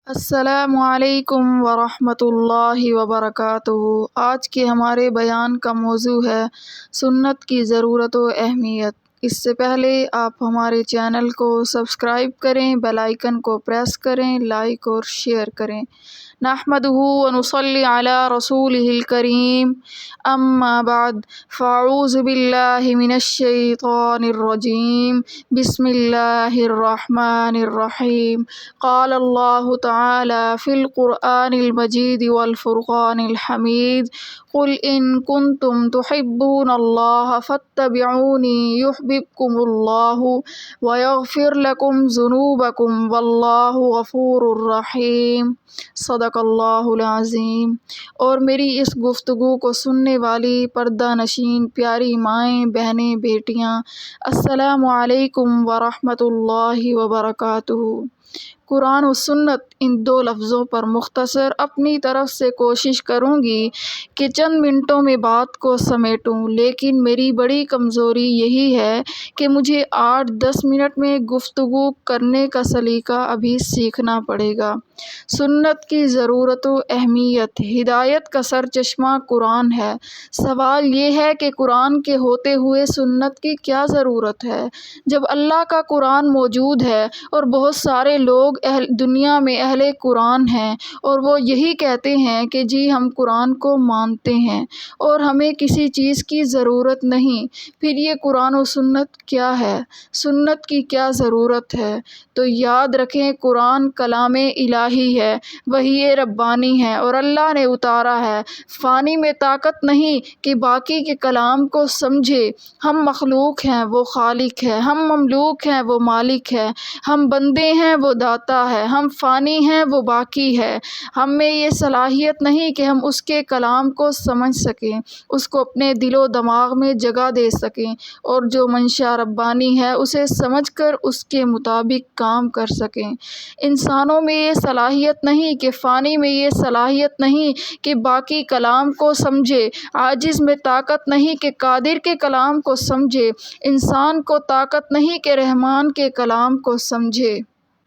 السلام علیکم ورحمۃ اللہ وبرکاتہ۔ آج کے ہمارے بیان کا موضوع ہے سنت کی ضرورت و اہمیت۔ اس سے پہلے آپ ہمارے چینل کو سبسکرائب کریں، بیل آئیکن کو پریس کریں، لائک اور شیئر کریں۔ نحمدہ ونصلی علی رسولہ الکریم، اما بعد، فاعوذ باللہ من الشیطان الرجیم، بسم اللہ الرحمن الرحیم۔ قال اللہ تعالی فی القرآن المجید والفرقان الحمید، قل ان کنتم تحبون اللہ فاتبعونی یحببکم اللہ ویغفر لکم ذنوبکم واللہ غفور الرحیم۔ صدق اللہ العظیم۔ اور میری اس گفتگو کو سننے والی پردہ نشین پیاری مائیں، بہنیں، بیٹیاں، السلام علیکم ورحمۃ اللہ وبرکاتہ۔ قرآن و سنت، ان دو لفظوں پر مختصر اپنی طرف سے کوشش کروں گی کہ چند منٹوں میں بات کو سمیٹوں، لیکن میری بڑی کمزوری یہی ہے کہ مجھے 8-10 منٹ میں گفتگو کرنے کا سلیقہ ابھی سیکھنا پڑے گا۔ سنت کی ضرورت و اہمیت۔ ہدایت کا سرچشمہ قرآن ہے۔ سوال یہ ہے کہ قرآن کے ہوتے ہوئے سنت کی کیا ضرورت ہے؟ جب اللہ کا قرآن موجود ہے اور بہت سارے لوگ دنیا میں اہل قرآن ہیں اور وہ یہی کہتے ہیں کہ جی ہم قرآن کو مانتے ہیں اور ہمیں کسی چیز کی ضرورت نہیں، پھر یہ قرآن و سنت کیا ہے؟ سنت کی کیا ضرورت ہے؟ تو یاد رکھیں، قرآن کلام الہی ہے، وحی ربانی ہے اور اللہ نے اتارا ہے۔ فانی میں طاقت نہیں کہ باقی کے کلام کو سمجھے۔ ہم مخلوق ہیں، وہ خالق ہے، ہم مملوک ہیں، وہ مالک ہے، ہم بندے ہیں، وہ داتا ہے، ہم فانی ہیں، وہ باقی ہے۔ ہم میں یہ صلاحیت نہیں کہ ہم اس کے کلام کو سمجھ سکیں، اس کو اپنے دل و دماغ میں جگہ دے سکیں اور جو منشا ربانی ہے اسے سمجھ کر اس کے مطابق کام کر سکیں۔ انسانوں میں یہ صلاحیت نہیں کہ فانی میں یہ صلاحیت نہیں کہ باقی کلام کو سمجھے، عاجز میں طاقت نہیں کہ قادر کے کلام کو سمجھے، انسان کو طاقت نہیں کہ رحمان کے کلام کو سمجھے۔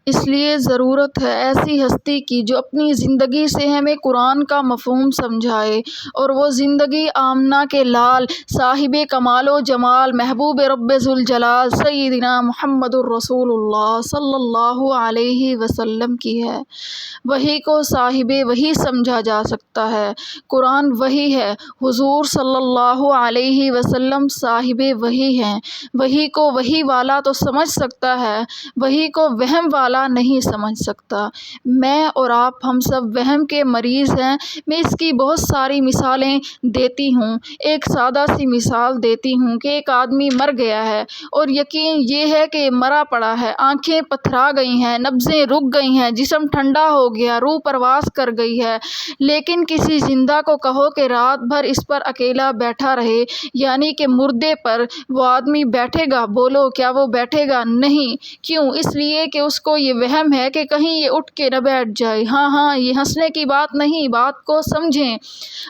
اس لیے ضرورت ہے ایسی ہستی کی جو اپنی زندگی سے ہمیں قرآن کا مفہوم سمجھائے، اور وہ زندگی آمنہ کے لال، صاحب کمال و جمال، محبوب رب ذوالجلال سیدنا محمد الرسول اللہ صلی اللہ علیہ وسلم کی ہے۔ وحی کو صاحب وحی سمجھا جا سکتا ہے۔ قرآن وحی ہے، حضور صلی اللہ علیہ وسلم صاحب وحی ہیں۔ وحی کو وحی والا تو سمجھ سکتا ہے، وحی کو وہم والا نہیں سمجھ سکتا۔ میں اور آپ ہم سب وہم کے مریض ہیں۔ میں اس کی بہت ساری مثالیں دیتی ہوں۔ ایک سادہ سی مثال دیتی ہوں کہ ایک آدمی مر گیا ہے اور یقین یہ ہے کہ مرا پڑا ہے، آنکھیں پتھرا گئی ہیں، نبضیں رک گئی ہیں، جسم ٹھنڈا ہو گیا، روح پرواز کر گئی ہے، لیکن کسی زندہ کو کہو کہ رات بھر اس پر اکیلا بیٹھا رہے، یعنی کہ مردے پر، وہ آدمی بیٹھے گا؟ بولو، کیا وہ بیٹھے گا؟ نہیں۔ کیوں؟ اس لیے کہ اس کو یہ وہم ہے کہ کہیں یہ اٹھ کے نہ بیٹھ جائے۔ ہاں، یہ ہنسنے کی بات نہیں، بات کو سمجھیں۔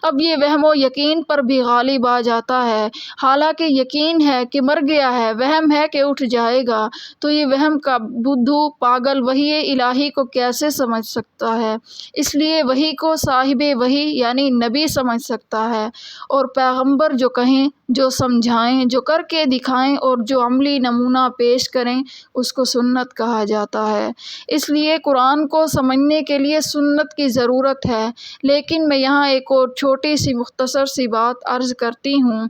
اب یہ وہم و یقین پر بھی غالب آ جاتا ہے، حالانکہ یقین ہے کہ مر گیا ہے، وہم ہے کہ اٹھ جائے گا، تو یہ وہم کا بدھو پاگل وحی الہی کو کیسے سمجھ سکتا ہے؟ اس لیے وحی کو صاحب وحی یعنی نبی سمجھ سکتا ہے، اور پیغمبر جو کہیں، جو سمجھائیں، جو کر کے دکھائیں اور جو عملی نمونہ پیش کریں، اس کو سنت کہا جاتا ہے۔ اس لیے قرآن کو سمجھنے کے لیے سنت کی ضرورت ہے۔ لیکن میں یہاں ایک اور چھوٹی سی مختصر سی بات عرض کرتی ہوں۔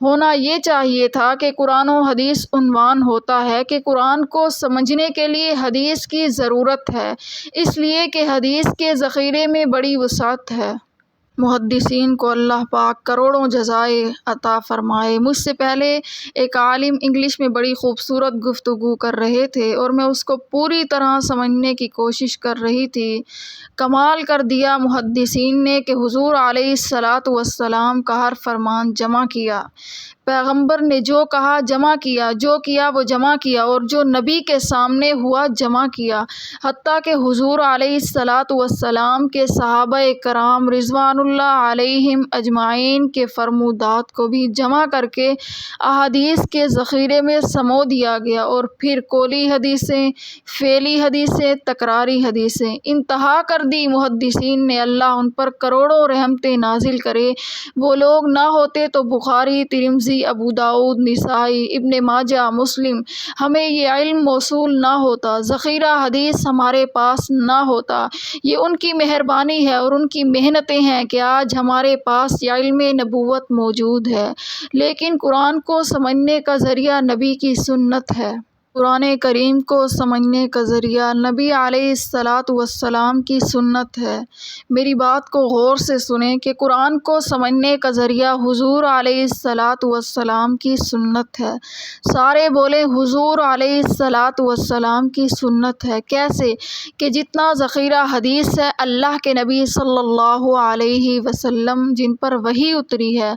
ہونا یہ چاہیے تھا کہ قرآن و حدیث عنوان ہوتا ہے کہ قرآن کو سمجھنے کے لیے حدیث کی ضرورت ہے، اس لیے کہ حدیث کے ذخیرے میں بڑی وسعت ہے۔ محدثین کو اللہ پاک کروڑوں جزائے عطا فرمائے۔ مجھ سے پہلے ایک عالم انگلش میں بڑی خوبصورت گفتگو کر رہے تھے اور میں اس کو پوری طرح سمجھنے کی کوشش کر رہی تھی۔ کمال کر دیا محدثین نے کہ حضور علیہ الصلاۃ والسلام کا ہر فرمان جمع کیا۔ پیغمبر نے جو کہا جمع کیا، جو کیا وہ جمع کیا، اور جو نبی کے سامنے ہوا جمع کیا، حتیٰ کہ حضور علیہ الصلاۃ والسلام کے صحابہ کرام رضوان اللہ علیہم اجمعین کے فرمودات کو بھی جمع کر کے احادیث کے ذخیرے میں سمو دیا گیا، اور پھر قولی حدیثیں، فعلی حدیثیں، تکراری حدیثیں انتہا کر دی۔ محدثین نے، اللہ ان پر کروڑوں رحمتیں نازل کرے، وہ لوگ نہ ہوتے تو بخاری، ترمذی، ابو داؤد، نسائی، ابن ماجہ، مسلم، ہمیں یہ علم موصول نہ ہوتا، ذخیرہ حدیث ہمارے پاس نہ ہوتا۔ یہ ان کی مہربانی ہے اور ان کی محنتیں ہیں کہ آج ہمارے پاس یہ علم نبوت موجود ہے۔ لیکن قرآن کو سمجھنے کا ذریعہ نبی کی سنت ہے۔ قرآن کریم کو سمجھنے کا ذریعہ نبی علیہ الصلاۃ والسلام کی سنت ہے۔ میری بات کو غور سے سنیں کہ قرآن کو سمجھنے کا ذریعہ حضور علیہ الصلاۃ والسلام کی سنت ہے۔ سارے بولیں حضور علیہ الصلاۃ والسلام کی سنت ہے۔ کیسے؟ کہ جتنا ذخیرہ حدیث ہے، اللہ کے نبی صلی اللہ علیہ وسلم جن پر وحی اتری ہے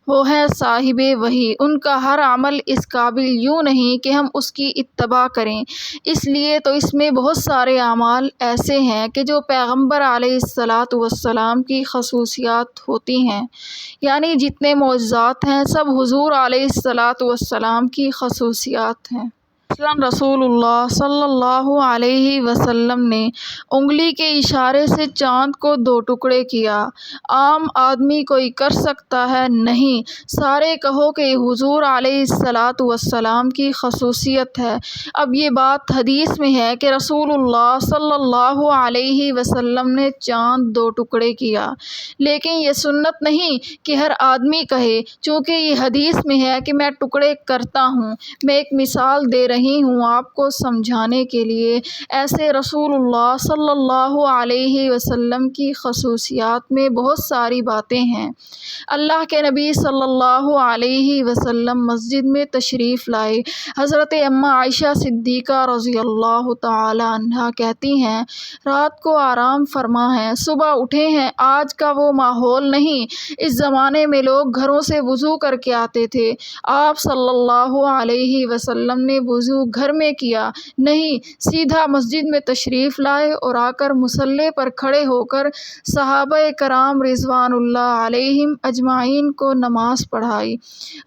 وہ ہیں صاحب وحی، ان کا ہر عمل اس قابل یوں نہیں کہ ہم اس کی اتباع کریں۔ اس لیے تو اس میں بہت سارے اعمال ایسے ہیں کہ جو پیغمبر علیہ الصلاۃ والسلام کی خصوصیات ہوتی ہیں، یعنی جتنے معجزات ہیں سب حضور علیہ الصلاۃ والسلام کی خصوصیات ہیں۔ مثلاً رسول اللہ صلی اللہ علیہ وسلم نے انگلی کے اشارے سے چاند کو 2 ٹکڑے کیا۔ عام آدمی کوئی کر سکتا ہے؟ نہیں۔ سارے کہو کہ یہ حضور علیہ الصلاۃ والسلام کی خصوصیت ہے۔ اب یہ بات حدیث میں ہے کہ رسول اللہ صلی اللہ علیہ وسلم نے چاند 2 ٹکڑے کیا، لیکن یہ سنت نہیں کہ ہر آدمی کہے، چونکہ یہ حدیث میں ہے کہ میں ٹکڑے کرتا ہوں۔ میں ایک مثال دے رہی ہوں آپ کو سمجھانے کے لیے۔ ایسے رسول اللہ صلی اللہ علیہ وسلم کی خصوصیات میں بہت ساری باتیں ہیں۔ اللہ کے نبی صلی اللہ علیہ وسلم مسجد میں تشریف لائے۔ حضرت اماں عائشہ صدیقہ رضی اللہ تعالی عنہا کہتی ہیں رات کو آرام فرما ہیں، صبح اٹھے ہیں۔ آج کا وہ ماحول نہیں۔ اس زمانے میں لوگ گھروں سے وضو کر کے آتے تھے، آپ صلی اللہ علیہ وسلم نے وضو گھر میں کیا نہیں، سیدھا مسجد میں تشریف لائے اور آ کر مصلی پر کھڑے ہو کر صحابہ کرام رضوان اللہ علیہم اجمعین کو نماز پڑھائی۔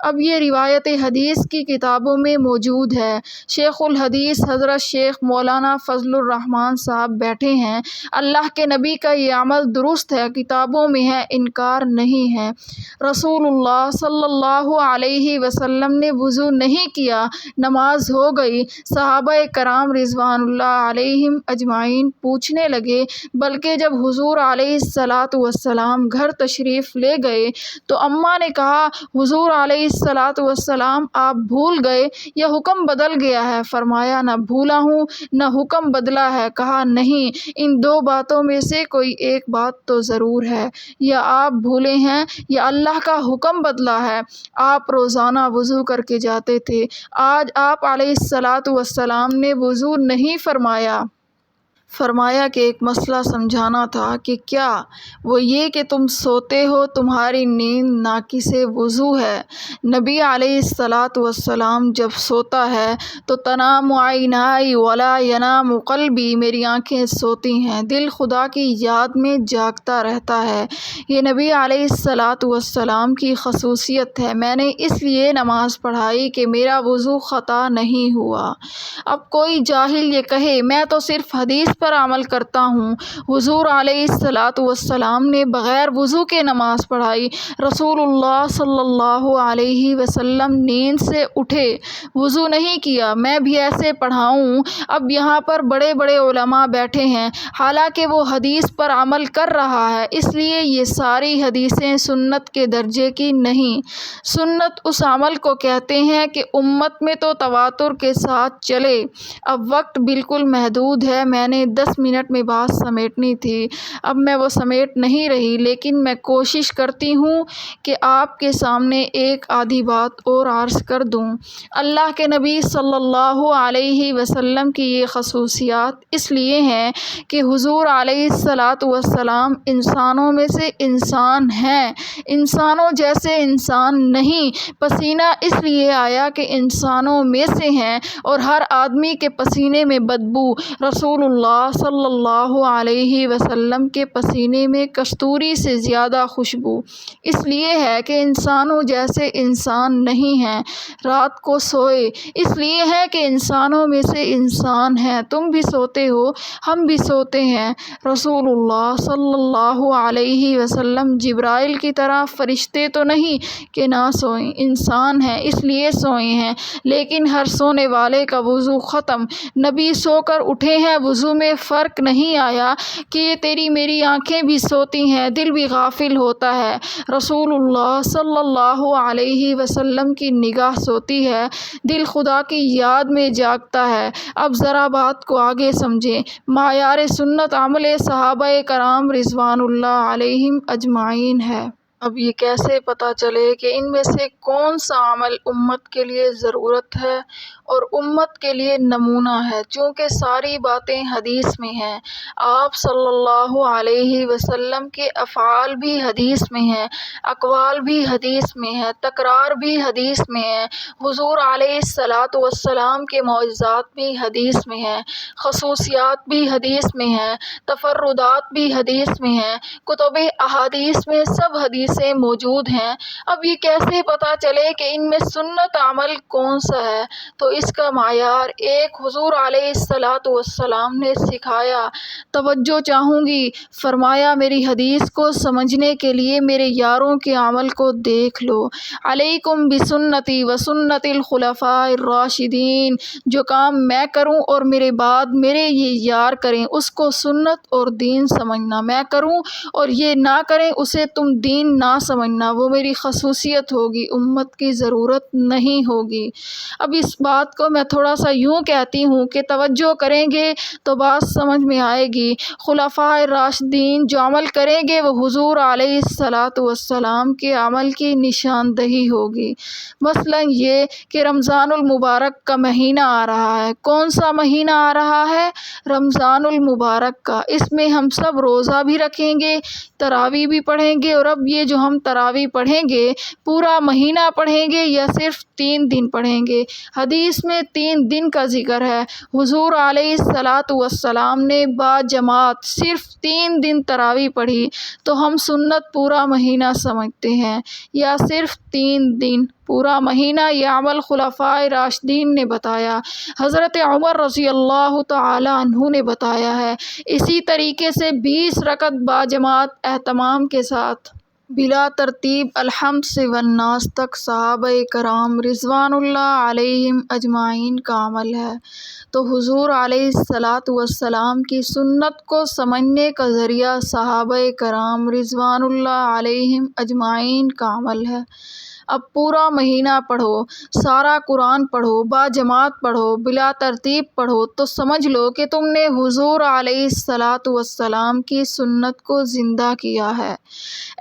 اب یہ روایت حدیث کی کتابوں میں موجود ہے۔ شیخ الحدیث حضرت شیخ مولانا فضل الرحمان صاحب بیٹھے ہیں۔ اللہ کے نبی کا یہ عمل درست ہے، کتابوں میں ہے، انکار نہیں ہے۔ رسول اللہ صلی اللہ علیہ وسلم نے وضو نہیں کیا، نماز ہو گئی۔ صحابہ کرام رضوان اللہ علیہم اجمعین پوچھنے لگے، بلکہ جب حضور علیہ الصلاۃ والسلام گھر تشریف لے گئے تو اماں نے کہا حضور علیہ الصلاۃ والسلام آپ بھول گئے یا حکم بدل گیا ہے؟ فرمایا نہ بھولا ہوں نہ حکم بدلا ہے۔ کہا نہیں، ان 2 باتوں میں سے کوئی ایک بات تو ضرور ہے، یا آپ بھولے ہیں یا اللہ کا حکم بدلا ہے۔ آپ روزانہ وضو کر کے جاتے تھے، آج آپ علیہ الصلاۃ والسلام نے وضو نہیں فرمایا۔ فرمایا کہ ایک مسئلہ سمجھانا تھا۔ کہ کیا؟ وہ یہ کہ تم سوتے ہو، تمہاری نیند ناقص وضو ہے۔ نبی علیہ الصلاۃ والسلام جب سوتا ہے تو تنام عینائی ولا ینام قلبی، میری آنکھیں سوتی ہیں، دل خدا کی یاد میں جاگتا رہتا ہے۔ یہ نبی علیہ الصلاۃ والسلام کی خصوصیت ہے۔ میں نے اس لیے نماز پڑھائی کہ میرا وضو خطا نہیں ہوا۔ اب کوئی جاہل یہ کہے میں تو صرف حدیث پر عمل کرتا ہوں، حضور علیہ الصلاۃ والسلام نے بغیر وضو کے نماز پڑھائی۔ رسول اللہ صلی اللہ علیہ وسلم نیند سے اٹھے، وضو نہیں کیا، میں بھی ایسے پڑھاؤں؟ اب یہاں پر بڑے بڑے علماء بیٹھے ہیں، حالانکہ وہ حدیث پر عمل کر رہا ہے، اس لیے یہ ساری حدیثیں سنت کے درجے کی نہیں۔ سنت اس عمل کو کہتے ہیں کہ امت میں تو تواتر کے ساتھ چلے۔ اب وقت بالکل محدود ہے، میں نے 10 منٹ میں بات سمیٹنی تھی، اب میں وہ سمیٹ نہیں رہی، لیکن میں کوشش کرتی ہوں کہ آپ کے سامنے ایک آدھی بات اور عرض کر دوں۔ اللہ کے نبی صلی اللہ علیہ وسلم کی یہ خصوصیات اس لیے ہیں کہ حضور علیہ السلام انسانوں میں سے انسان ہیں، انسانوں جیسے انسان نہیں۔ پسینہ اس لیے آیا کہ انسانوں میں سے ہیں، اور ہر آدمی کے پسینے میں بدبو، رسول اللہ صلی اللہ علیہ وسلم کے پسینے میں کستوری سے زیادہ خوشبو اس لیے ہے کہ انسانوں جیسے انسان نہیں ہیں۔ رات کو سوئے اس لیے ہے کہ انسانوں میں سے انسان ہیں، تم بھی سوتے ہو، ہم بھی سوتے ہیں۔ رسول اللہ صلی اللہ علیہ وسلم جبرائیل کی طرح فرشتے تو نہیں کہ نہ سوئیں، انسان ہیں اس لیے سوئے ہیں، لیکن ہر سونے والے کا وضو ختم۔ نبی سو کر اٹھے ہیں، وضو میں فرق نہیں آیا کہ یہ تیری میری آنکھیں بھی سوتی ہیں، دل بھی غافل ہوتا ہے۔ رسول اللہ صلی اللہ علیہ وسلم کی نگاہ سوتی ہے، دل خدا کی یاد میں جاگتا ہے۔ اب ذرا بات کو آگے سمجھیں۔ معیار سنت عمل صحابہ کرام رضوان اللہ علیہم اجمعین ہے۔ اب یہ کیسے پتہ چلے کہ ان میں سے کون سا عمل امت کے لیے ضرورت ہے اور امت کے لیے نمونہ ہے؟ چونکہ ساری باتیں حدیث میں ہیں، آپ صلی اللہ علیہ وسلم کے افعال بھی حدیث میں ہیں، اقوال بھی حدیث میں ہیں، تکرار بھی حدیث میں ہے، حضور علیہ السلام کے معجزات بھی حدیث میں ہیں، خصوصیات بھی حدیث میں ہیں، تفردات بھی حدیث میں ہیں، کتب احادیث میں سب حدیثیں موجود ہیں۔ اب یہ کیسے پتہ چلے کہ ان میں سنت عمل کون سا ہے؟ تو اس کا معیار ایک حضور علیہ السلام نے سکھایا۔ توجہ چاہوں گی، فرمایا میری حدیث کو سمجھنے کے لیے میرے یاروں کے عمل کو دیکھ لو۔ علیکم بسنتی و سنت الخلفاء الراشدین، جو کام میں کروں اور میرے بعد میرے یہ یار کریں اس کو سنت اور دین سمجھنا، میں کروں اور یہ نہ کریں اسے تم دین نہ سمجھنا، وہ میری خصوصیت ہوگی، امت کی ضرورت نہیں ہوگی۔ اب اس بات کو میں تھوڑا سا یوں کہتی ہوں کہ توجہ کریں گے تو بات سمجھ میں آئے گی۔ خلفاء راشدین جو عمل کریں گے وہ حضور علیہ السلام کے عمل کی نشاندہی ہوگی۔ مثلا یہ کہ رمضان المبارک کا مہینہ آ رہا ہے۔ کون سا مہینہ آ رہا ہے؟ رمضان المبارک کا۔ اس میں ہم سب روزہ بھی رکھیں گے، تراویح بھی پڑھیں گے، اور اب یہ جو ہم تراویح پڑھیں گے پورا مہینہ پڑھیں گے یا صرف 3 دن پڑھیں گے؟ حدیث میں 3 دن کا ذکر ہے۔ حضور علیہ السلام نے با جماعت صرف 3 دن تراویح پڑھی، تو ہم سنت پورا مہینہ سمجھتے ہیں یا صرف 3 دن؟ پورا مہینہ یہ عمل خلفاء راشدین نے بتایا، حضرت عمر رضی اللہ تعالی عنہ نے بتایا ہے۔ اسی طریقے سے 20 رکعت با جماعت اہتمام کے ساتھ بلا ترتیب الحمد سے والناس تک صحابہ کرام رضوان اللہ علیہم اجمعین کا عمل ہے۔ تو حضور علیہ السلام کی سنت کو سمجھنے کا ذریعہ صحابہ کرام رضوان اللہ علیہم اجمعین کا عمل ہے۔ اب پورا مہینہ پڑھو، سارا قرآن پڑھو، با جماعت پڑھو، بلا ترتیب پڑھو، تو سمجھ لو کہ تم نے حضور علیہ السلام کی سنت کو زندہ کیا ہے۔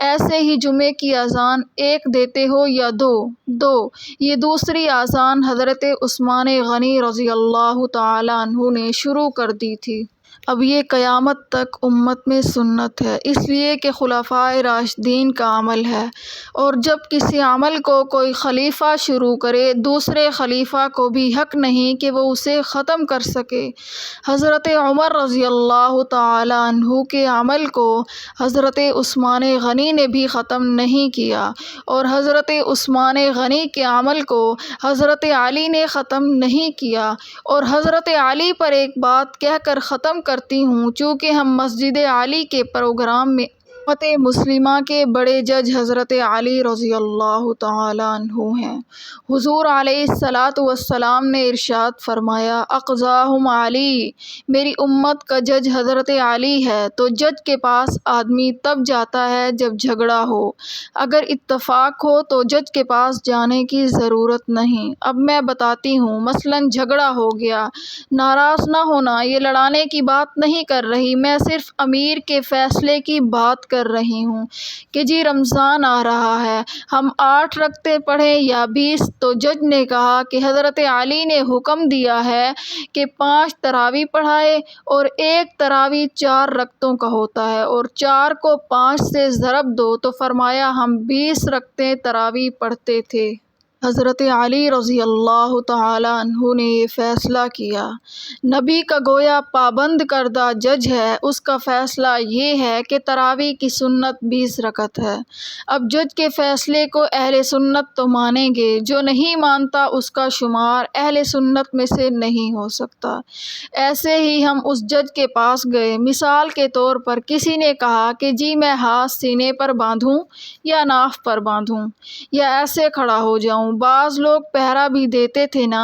ایسے ہی جمعے کی اذان 1 دیتے ہو یا 2، یہ دوسری اذان حضرت عثمان غنی رضی اللہ تعالی عنہ نے شروع کر دی تھی۔ اب یہ قیامت تک امت میں سنت ہے، اس لیے کہ خلفاء راشدین کا عمل ہے، اور جب کسی عمل کو کوئی خلیفہ شروع کرے دوسرے خلیفہ کو بھی حق نہیں کہ وہ اسے ختم کر سکے۔ حضرت عمر رضی اللہ تعالی عنہ کے عمل کو حضرت عثمان غنی نے بھی ختم نہیں کیا، اور حضرت عثمان غنی کے عمل کو حضرت علی نے ختم نہیں کیا۔ اور حضرت علی پر ایک بات کہہ کر ختم کرتی ہوں، چونکہ ہم مسجد علی کے پروگرام میں امت مسلمہ کے بڑے جج حضرت علی رضی اللہ تعالیٰ عنہ ہیں۔ حضور علیہ الصلاۃ والسلام نے ارشاد فرمایا، اقضاہم علی، میری امت کا جج حضرت علی ہے۔ تو جج کے پاس آدمی تب جاتا ہے جب جھگڑا ہو، اگر اتفاق ہو تو جج کے پاس جانے کی ضرورت نہیں۔ اب میں بتاتی ہوں، مثلاً جھگڑا ہو گیا، ناراض نہ ہونا، یہ لڑانے کی بات نہیں کر رہی، میں صرف امیر کے فیصلے کی بات کر رہی ہوں کہ جی رمضان آ رہا ہے، ہم 8 رکعتیں پڑھیں یا 20۔ تو جج نے کہا کہ حضرت علی نے حکم دیا ہے کہ 5 تراویح پڑھائے، اور ایک تراویح 4 رکعتوں کا ہوتا ہے، اور 4 کو 5 سے ضرب دو، تو فرمایا ہم 20 رکعتیں تراویح پڑھتے تھے۔ حضرت علی رضی اللہ تعالیٰ عنہ نے یہ فیصلہ کیا۔ نبی کا گویا پابند کردہ جج ہے، اس کا فیصلہ یہ ہے کہ تراویح کی سنت 20 رکعت ہے۔ اب جج کے فیصلے کو اہل سنت تو مانیں گے، جو نہیں مانتا اس کا شمار اہل سنت میں سے نہیں ہو سکتا۔ ایسے ہی ہم اس جج کے پاس گئے، مثال کے طور پر کسی نے کہا کہ جی میں ہاتھ سینے پر باندھوں یا ناف پر باندھوں یا ایسے کھڑا ہو جاؤں، بعض لوگ پہرا بھی دیتے تھے نا۔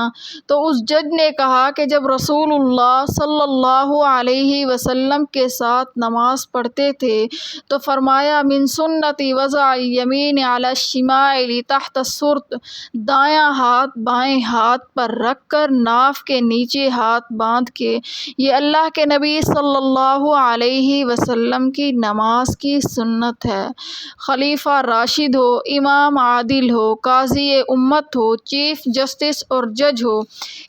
تو اس جج نے کہا کہ جب رسول اللہ صلی اللہ علیہ وسلم کے ساتھ نماز پڑھتے تھے تو فرمایا من سنتی وضع الیمین علی الشمائل تحت السرۃ، دایاں ہاتھ بائیں ہاتھ پر رکھ کر ناف کے نیچے ہاتھ باندھ کے، یہ اللہ کے نبی صلی اللہ علیہ وسلم کی نماز کی سنت ہے۔ خلیفہ راشد ہو، امام عادل ہو، قاضی امت ہو، چیف جسٹس اور جج ہو،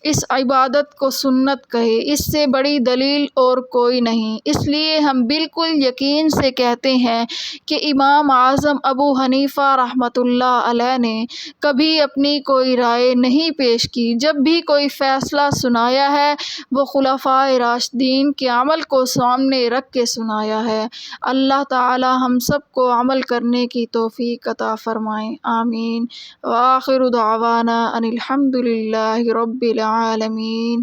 اس عبادت کو سنت کہے، اس سے بڑی دلیل اور کوئی نہیں۔ اس لیے ہم بالکل یقین سے کہتے ہیں کہ امام اعظم ابو حنیفہ رحمۃ اللہ علیہ نے کبھی اپنی کوئی رائے نہیں پیش کی، جب بھی کوئی فیصلہ سنایا ہے وہ خلفائے راشدین کے عمل کو سامنے رکھ کے سنایا ہے۔ اللہ تعالی ہم سب کو عمل کرنے کی توفیق عطا فرمائے، آمین۔ وآخر دعوانا ان الحمد للہ رب العالمین۔